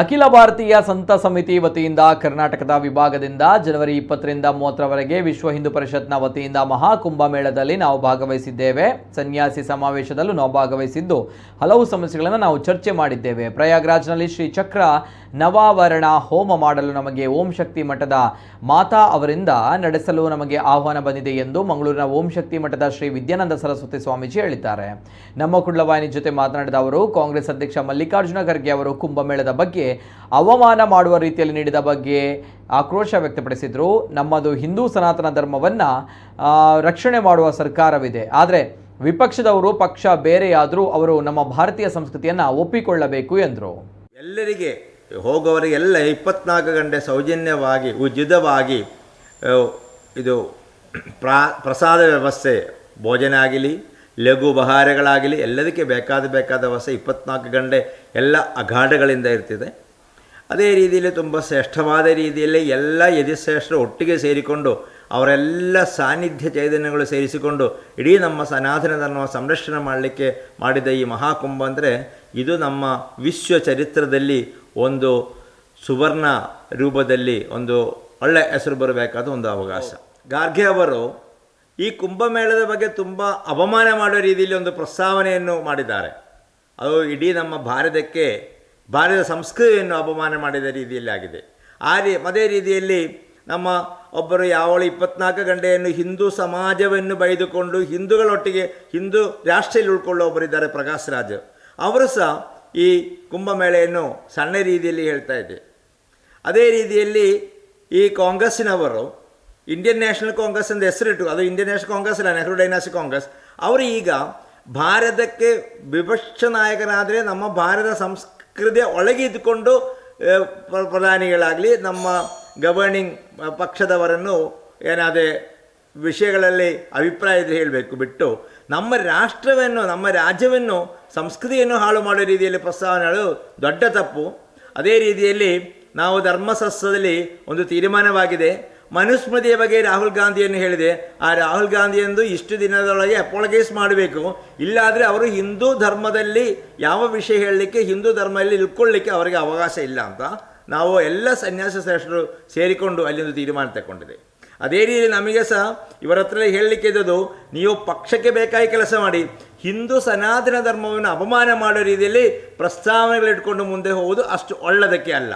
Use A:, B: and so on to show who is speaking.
A: ಅಖಿಲ ಭಾರತೀಯ ಸಂತ ಸಮಿತಿ ವತಿಯಿಂದ ಕರ್ನಾಟಕದ ವಿಭಾಗದಿಂದ ಜನವರಿ 20ರಿಂದ 30ರವರೆಗೆ ವಿಶ್ವ ಹಿಂದೂ ಪರಿಷತ್ನ ವತಿಯಿಂದ ಮಹಾಕುಂಭಮೇಳದಲ್ಲಿ ನಾವು ಭಾಗವಹಿಸಿದ್ದೇವೆ. ಸನ್ಯಾಸಿ ಸಮಾವೇಶದಲ್ಲೂ ನಾವು ಭಾಗವಹಿಸಿದ್ದು ಹಲವು ಸಮಸ್ಯೆಗಳನ್ನು ನಾವು ಚರ್ಚೆ ಮಾಡಿದ್ದೇವೆ. ಪ್ರಯಾಗ್ರಾಜ್ನಲ್ಲಿ ಶ್ರೀ ಚಕ್ರ ನವಾವರಣ ಹೋಮ ಮಾಡಲು ನಮಗೆ ಓಂ ಶಕ್ತಿ ಮಠದ ಮಾತಾ ಅವರಿಂದ ನಡೆಸಲು ನಮಗೆ ಆಹ್ವಾನ ಬಂದಿದೆ ಎಂದು ಮಂಗಳೂರಿನ ಓಂ ಶಕ್ತಿ ಮಠದ ಶ್ರೀ ವಿದ್ಯಾನಂದ ಸರಸ್ವತಿ ಸ್ವಾಮೀಜಿ ಹೇಳಿದ್ದಾರೆ. ನಮ್ಮ ಕುಡ್ಲವಾಹಿನಿ ಜೊತೆ ಮಾತನಾಡಿದ ಅವರು, ಕಾಂಗ್ರೆಸ್ ಅಧ್ಯಕ್ಷ ಮಲ್ಲಿಕಾರ್ಜುನ ಖರ್ಗೆ ಅವರು ಕುಂಭಮೇಳದ ಬಗ್ಗೆ ಅವಮಾನ ಮಾಡುವ ರೀತಿಯಲ್ಲಿ ನೀಡಿದ ಬಗ್ಗೆ ಆಕ್ರೋಶ ವ್ಯಕ್ತಪಡಿಸಿದರು. ನಮ್ಮದು ಹಿಂದೂ ಸನಾತನ ಧರ್ಮವನ್ನು ರಕ್ಷಣೆ ಮಾಡುವ ಸರ್ಕಾರವಿದೆ, ಆದರೆ ವಿಪಕ್ಷದವರು ಪಕ್ಷ ಬೇರೆಯಾದರೂ ಅವರು ನಮ್ಮ ಭಾರತೀಯ ಸಂಸ್ಕೃತಿಯನ್ನು ಒಪ್ಪಿಕೊಳ್ಳಬೇಕು ಎಂದರು.
B: ಎಲ್ಲರಿಗೆ ಹೋಗುವವರಿಗೆಲ್ಲ 24 ಗಂಟೆ ಸೌಜನ್ಯವಾಗಿ ಉಚಿತವಾಗಿ ಇದು ಪ್ರಸಾದ ವ್ಯವಸ್ಥೆ, ಭೋಜನ ಆಗಲಿ ಲಘು ಉಪಹಾರಗಳಾಗಲಿ ಎಲ್ಲದಕ್ಕೆ ಬೇಕಾದ ವ್ಯವಸ್ಥೆ 24 ಗಂಟೆ ಎಲ್ಲ ಅಗಾಢಗಳಿಂದ ಇರ್ತಿದೆ. ಅದೇ ರೀತಿಯಲ್ಲಿ ತುಂಬ ಶ್ರೇಷ್ಠವಾದ ರೀತಿಯಲ್ಲಿ ಎಲ್ಲ ಯತಿಶ್ರೇಷ್ಠರು ಒಟ್ಟಿಗೆ ಸೇರಿಕೊಂಡು ಅವರೆಲ್ಲ ಸಾನ್ನಿಧ್ಯ ಚೈತನ್ಯಗಳು ಸೇರಿಸಿಕೊಂಡು ಇಡೀ ನಮ್ಮ ಸನಾತನ ಧರ್ಮ ಸಂರಕ್ಷಣೆ ಮಾಡಲಿಕ್ಕೆ ಮಾಡಿದ ಈ ಮಹಾಕುಂಭ ಅಂದರೆ ಇದು ನಮ್ಮ ವಿಶ್ವ ಚರಿತ್ರದಲ್ಲಿ ಒಂದು ಸುವರ್ಣ ರೂಪದಲ್ಲಿ ಒಂದು ಒಳ್ಳೆಯ ಹೆಸರು ಬರಬೇಕಾದ ಒಂದು ಅವಕಾಶ. ಗಾರ್ಗೆ ಅವರು ಈ ಕುಂಭಮೇಳದ ಬಗ್ಗೆ ತುಂಬ ಅವಮಾನ ಮಾಡುವ ರೀತಿಯಲ್ಲಿ ಒಂದು ಪ್ರಸ್ತಾವನೆಯನ್ನು ಮಾಡಿದ್ದಾರೆ. ಅದು ಇಡೀ ನಮ್ಮ ಭಾರತಕ್ಕೆ, ಭಾರತ ಸಂಸ್ಕೃತಿಯನ್ನು ಅಪಮಾನ ಮಾಡಿದ ರೀತಿಯಲ್ಲಿ ಆಗಿದೆ. ಅದೇ ರೀತಿಯಲ್ಲಿ ನಮ್ಮ ಒಬ್ಬರು ಯಾವಳು 24 ಗಂಟೆಯನ್ನು ಹಿಂದೂ ಸಮಾಜವನ್ನು ಬೈದುಕೊಂಡು ಹಿಂದೂಗಳೊಟ್ಟಿಗೆ ಹಿಂದೂ ರಾಷ್ಟ್ರದಲ್ಲಿ ಉಳ್ಕೊಳ್ಳೋ ಒಬ್ಬರಿದ್ದಾರೆ, ಪ್ರಕಾಶ್ ರಾಜ್. ಅವರು ಸಹ ಈ ಕುಂಭಮೇಳೆಯನ್ನು ಸಣ್ಣ ರೀತಿಯಲ್ಲಿ ಹೇಳ್ತಾ ಇದೆ. ಅದೇ ರೀತಿಯಲ್ಲಿ ಈ ಕಾಂಗ್ರೆಸ್ಸಿನವರು ಇಂಡಿಯನ್ ನ್ಯಾಷನಲ್ ಕಾಂಗ್ರೆಸ್ ಅಂತ ಹೆಸರಿಟ್ಟು, ಅದು ಇಂಡಿಯನ್ ನ್ಯಾಷನಲ್ ಕಾಂಗ್ರೆಸ್ ಅಲ್ಲ, ನೆಹರು ಡೈನಾಸ್ಟಿ ಕಾಂಗ್ರೆಸ್. ಅವರು ಈಗ ಭಾರತಕ್ಕೆ ವಿಪಕ್ಷ ನಾಯಕರಾದರೆ ನಮ್ಮ ಭಾರತ ಸಂಸ್ಕೃತಿಯ ಒಳಗೆ ಇದ್ದುಕೊಂಡು ಪ್ರಧಾನಿಗಳಾಗಲಿ ನಮ್ಮ ಗವರ್ನಿಂಗ್ ಪಕ್ಷದವರನ್ನು ಏನಾದರೂ ವಿಷಯಗಳಲ್ಲಿ ಅಭಿಪ್ರಾಯ ಹೇಳಬೇಕು ಬಿಟ್ಟು ನಮ್ಮ ರಾಷ್ಟ್ರವನ್ನು, ನಮ್ಮ ರಾಜ್ಯವನ್ನು, ಸಂಸ್ಕೃತಿಯನ್ನು ಹಾಳು ಮಾಡೋ ರೀತಿಯಲ್ಲಿ ಪ್ರಸ್ತಾವನೆಗಳು ದೊಡ್ಡ ತಪ್ಪು. ಅದೇ ರೀತಿಯಲ್ಲಿ ನಾವು ಧರ್ಮಶಾಸ್ತ್ರದಲ್ಲಿ ಒಂದು ತೀರ್ಮಾನವಾಗಿದೆ. ಮನುಸ್ಮೃತಿಯ ಬಗ್ಗೆ ರಾಹುಲ್ ಗಾಂಧಿಯನ್ನು ಹೇಳಿದೆ. ಆ ರಾಹುಲ್ ಗಾಂಧಿಯಂದು ಇಷ್ಟು ದಿನದೊಳಗೆ ಅಪಾಲಗೈಸ್ ಮಾಡಬೇಕು, ಇಲ್ಲಾದರೆ ಅವರು ಹಿಂದೂ ಧರ್ಮದಲ್ಲಿ ಯಾವ ವಿಷಯ ಹೇಳಲಿಕ್ಕೆ, ಹಿಂದೂ ಧರ್ಮದಲ್ಲಿ ಇಳ್ಕೊಳ್ಳಿಕ್ಕೆ ಅವರಿಗೆ ಅವಕಾಶ ಇಲ್ಲ ಅಂತ ನಾವು ಎಲ್ಲ ಸನ್ಯಾಸ ಶ್ರೇಷ್ಠರು ಸೇರಿಕೊಂಡು ಅಲ್ಲೊಂದು ತೀರ್ಮಾನ ತಗೊಂಡಿದೆ. ಅದೇ ರೀತಿ ನಮಗೆ ಸಹ ಇವರ ಹತ್ರ ಹೇಳಲಿಕ್ಕೆ ಇದ್ದದ್ದು, ನೀವು ಪಕ್ಷಕ್ಕೆ ಬೇಕಾಗಿ ಕೆಲಸ ಮಾಡಿ, ಹಿಂದೂ ಸನಾತನ ಧರ್ಮವನ್ನು ಅಪಮಾನ ಮಾಡೋ ರೀತಿಯಲ್ಲಿ ಪ್ರಸ್ತಾವನೆಗಳಿಟ್ಕೊಂಡು ಮುಂದೆ ಹೋಗುವುದು ಅಷ್ಟು ಒಳ್ಳೆಯದಕ್ಕೆ ಅಲ್ಲ.